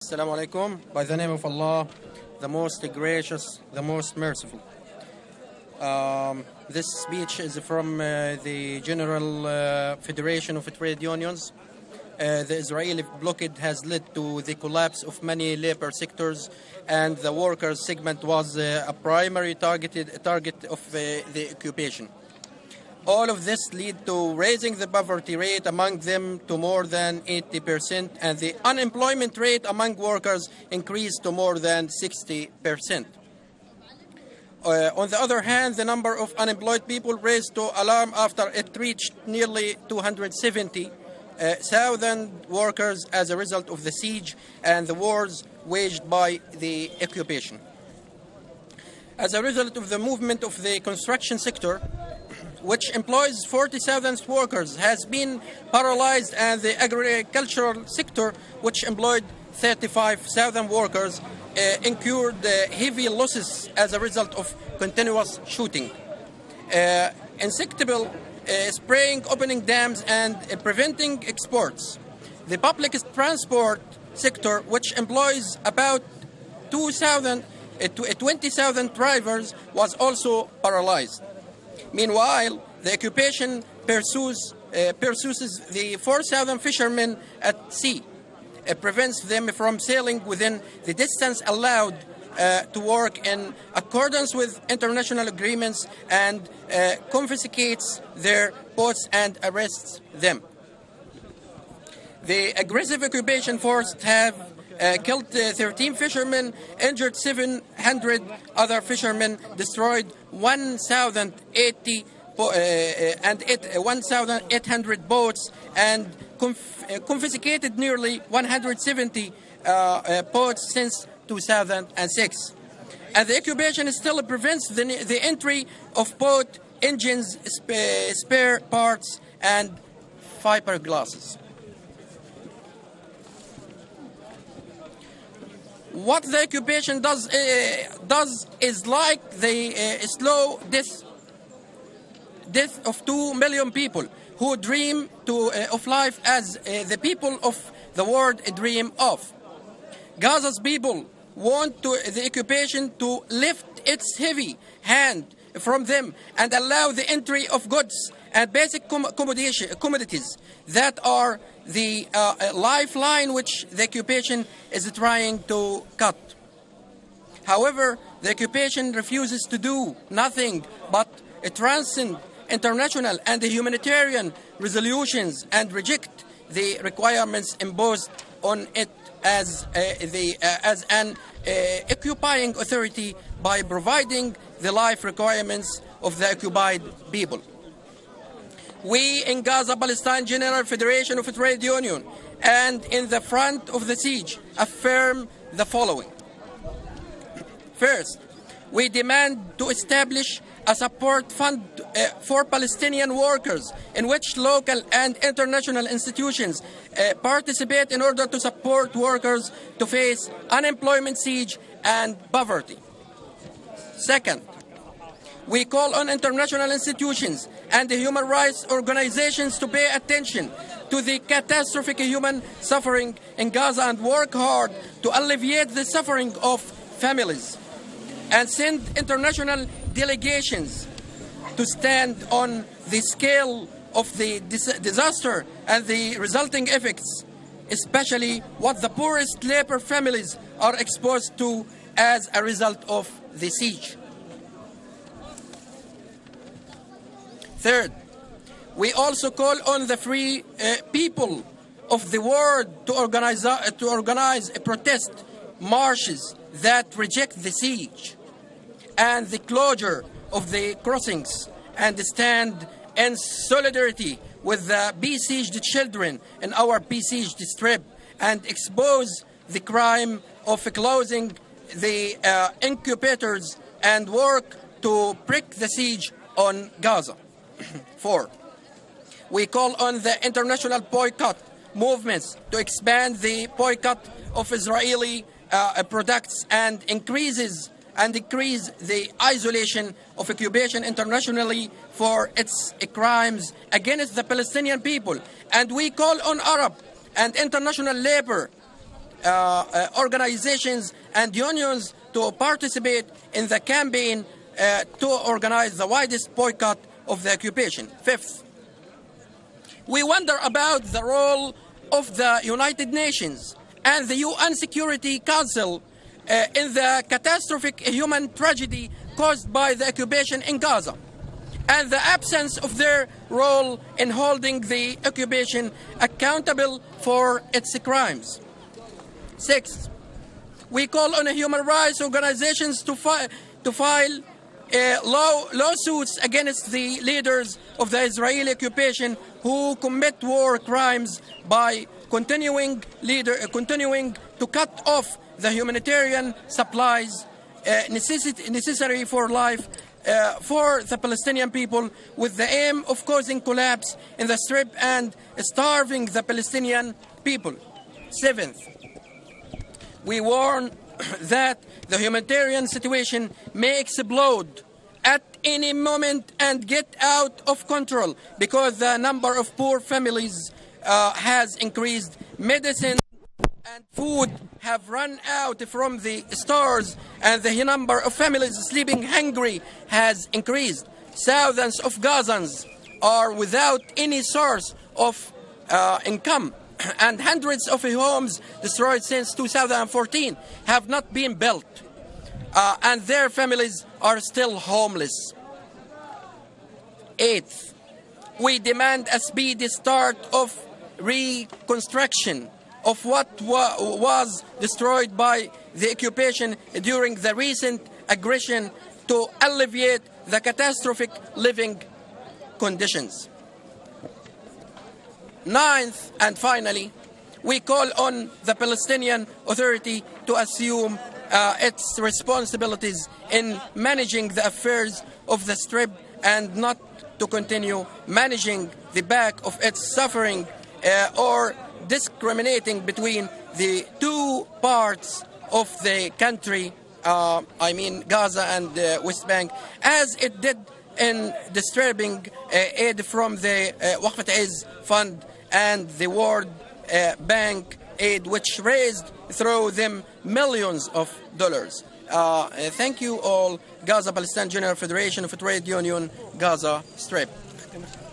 Assalamu alaikum. By the name of Allah, the most gracious, the most merciful. This speech is from the General Federation of Trade Unions. The Israeli blockade has led to the collapse of many labor sectors, and the workers' segment was a primary target of the occupation. All of this led to raising the poverty rate among them to more than 80%, and the unemployment rate among workers increased to more than 60%. On the other hand, the number of unemployed people raised to alarm after it reached nearly 270,000 workers as a result of the siege and the wars waged by the occupation. As a result of the movement of the construction sector, which employs 40,000 workers, has been paralyzed, and the agricultural sector, which employed 35,000 workers, incurred heavy losses as a result of continuous shooting. Insectable spraying, opening dams, and preventing exports. The public transport sector, which employs about 20,000 drivers, was also paralyzed. Meanwhile, the occupation pursues the 4,000 fishermen at sea. It prevents them from sailing within the distance allowed to work in accordance with international agreements, and confiscates their boats and arrests them. The aggressive occupation force have killed 13 fishermen, injured 700 other fishermen, destroyed 1,800 boats, and confiscated nearly 170 boats since 2006. And the occupation still prevents the entry of boat engines, spare parts, and fiberglasses. What the occupation does is like the slow death of 2 million people who dream of life as the people of the world dream of. Gaza's people want the occupation to lift its heavy hand from them and allow the entry of goods and basic commodities that are the lifeline which the occupation is trying to cut. However, the occupation refuses to do nothing but transcend international and humanitarian resolutions and reject the requirements imposed on it as an occupying authority by providing the life requirements of the occupied people. We in Gaza, Palestine General Federation of Trade Union, and in the front of the siege, affirm the following. First, we demand to establish a support fund for Palestinian workers in which local and international institutions participate in order to support workers to face unemployment, siege, and poverty. Second, we call on international institutions and the human rights organizations to pay attention to the catastrophic human suffering in Gaza and work hard to alleviate the suffering of families, and send international delegations to stand on the scale of the disaster and the resulting effects, especially what the poorest labor families are exposed to as a result of the siege. Third, we also call on the free people of the world to organize protest marches that reject the siege and the closure of the crossings, and stand in solidarity with the besieged children in our besieged strip, and expose the crime of closing the incubators and work to break the siege on Gaza. 4. We call on the international boycott movements to expand the boycott of Israeli products and decrease the isolation of occupation internationally for its crimes against the Palestinian people. And we call on Arab and international labor organizations and unions to participate in the campaign to organize the widest boycott of the occupation. Fifth, we wonder about the role of the United Nations and the UN Security Council in the catastrophic human tragedy caused by the occupation in Gaza, and the absence of their role in holding the occupation accountable for its crimes. Sixth, we call on human rights organizations to file lawsuits against the leaders of the Israeli occupation who commit war crimes by continuing to cut off the humanitarian supplies necessary for life for the Palestinian people, with the aim of causing collapse in the Strip and starving the Palestinian people. Seventh, we warn that the humanitarian situation may explode at any moment and get out of control because the number of poor families has increased. Medicine and food have run out from the stores, and the number of families sleeping hungry has increased. Thousands of Gazans are without any source of income, and hundreds of homes destroyed since 2014 have not been built, and their families are still homeless. Eighth, we demand a speedy start of reconstruction of what was destroyed by the occupation during the recent aggression to alleviate the catastrophic living conditions. Ninth, and finally, we call on the Palestinian Authority to assume its responsibilities in managing the affairs of the Strip and not to continue managing the back of its suffering or discriminating between the two parts of the country, Gaza and West Bank, as it did in distributing aid from the Waqf al-Izz Fund and the World Bank aid, which raised through them millions of dollars. Thank you all. Gaza Palestine General Federation of Trade Union, Gaza Strip.